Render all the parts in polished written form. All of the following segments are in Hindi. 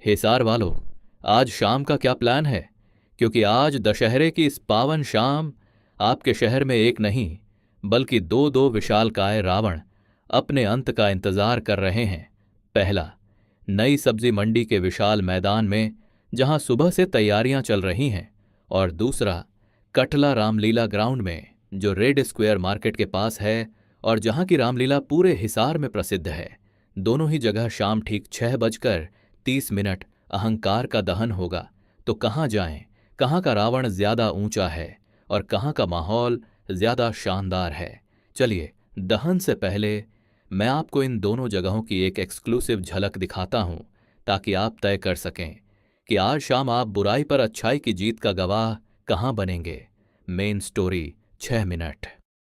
हिसार वालों, आज शाम का क्या प्लान है? क्योंकि आज दशहरे की इस पावन शाम आपके शहर में एक नहीं बल्कि दो दो विशालकाय रावण अपने अंत का इंतजार कर रहे हैं। पहला, नई सब्जी मंडी के विशाल मैदान में जहां सुबह से तैयारियां चल रही हैं, और दूसरा, कटला रामलीला ग्राउंड में जो रेड स्क्वायर मार्केट के पास है और जहां की रामलीला पूरे हिसार में प्रसिद्ध है। दोनों ही जगह शाम ठीक 6:30 अहंकार का दहन होगा। तो कहाँ जाएं? कहाँ का रावण ज्यादा ऊंचा है और कहाँ का माहौल ज्यादा शानदार है? चलिए, दहन से पहले मैं आपको इन दोनों जगहों की एक एक्सक्लूसिव झलक दिखाता हूं, ताकि आप तय कर सकें कि आज शाम आप बुराई पर अच्छाई की जीत का गवाह कहां बनेंगे। Main story 6 minute.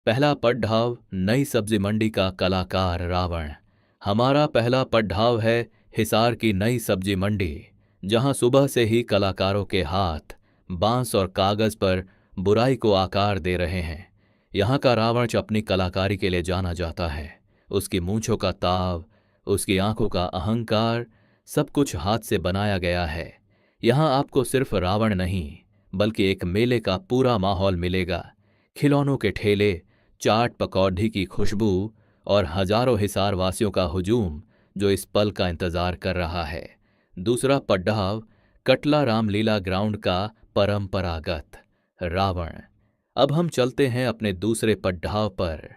पहला पड़ाव, नई सब्जी मंडी का कलाकार रावण। हमारा पहला पड़ाव है हिसार की नई सब्जी मंडी, जहां सुबह से ही कलाकारों के हाथ बांस और कागज पर बुराई को आकार दे रहे हैं। यहाँ का रावण अपनी कलाकारी के लिए जाना जाता है। उसकी मूंछों का ताव, उसकी आंखों का अहंकार, सब कुछ हाथ से बनाया गया है। यहाँ आपको सिर्फ रावण नहीं बल्कि एक मेले का पूरा माहौल मिलेगा। खिलौनों के ठेले, चाट पकौड़ी की खुशबू और हजारों हिसार वासियों का हुजूम जो इस पल का इंतजार कर रहा है। दूसरा पड़ाव, कटला रामलीला ग्राउंड का परंपरागत रावण। अब हम चलते हैं अपने दूसरे पड़ाव पर,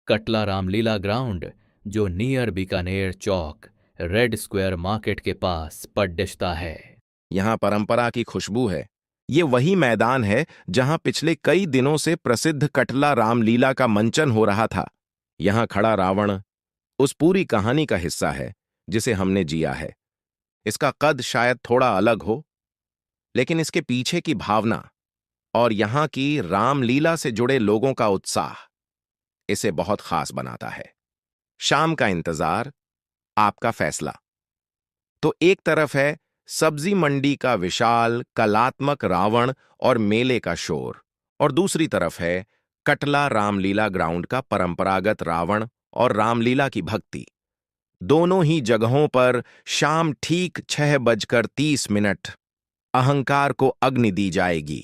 कटला रामलीला ग्राउंड जो नियर बीकानेर चौक रेड स्क्वायर मार्केट के पास पडिश्ता है। यहाँ परंपरा की खुशबू है। ये वही मैदान है जहां पिछले कई दिनों से प्रसिद्ध कटला रामलीला का मंचन हो रहा था। यहाँ खड़ा रावण उस पूरी कहानी का हिस्सा है जिसे हमने जिया है। इसका कद शायद थोड़ा अलग हो, लेकिन इसके पीछे की भावना और यहाँ की रामलीला से जुड़े लोगों का उत्साह इसे बहुत खास बनाता है। शाम का इंतजार, आपका फैसला। तो एक तरफ है सब्जी मंडी का विशाल कलात्मक रावण और मेले का शोर, और दूसरी तरफ है कटला रामलीला ग्राउंड का परंपरागत रावण और रामलीला की भक्ति। दोनों ही जगहों पर शाम ठीक 6:30 अहंकार को अग्नि दी जाएगी।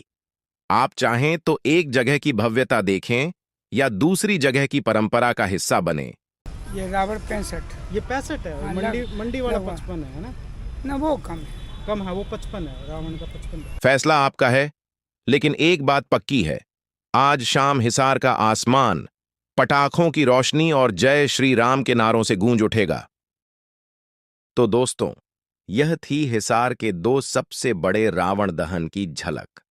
आप चाहें तो एक जगह की भव्यता देखें या दूसरी जगह की परंपरा का हिस्सा बने। ये रावण 65। ये 65 है और हाँ, मंडी वाला लगभग। 55 है ना? ना वो कम है। कम है, वो 55 है, रावण का 55 है। फैसला आपका है, लेकिन एक बात पक्की है, आज शाम हिसार का आसमान पटाखों की रोशनी और जय श्री राम के नारों से गूंज उठेगा। तो दोस्तों, यह थी हिसार के दो सबसे बड़े रावण दहन की झलक।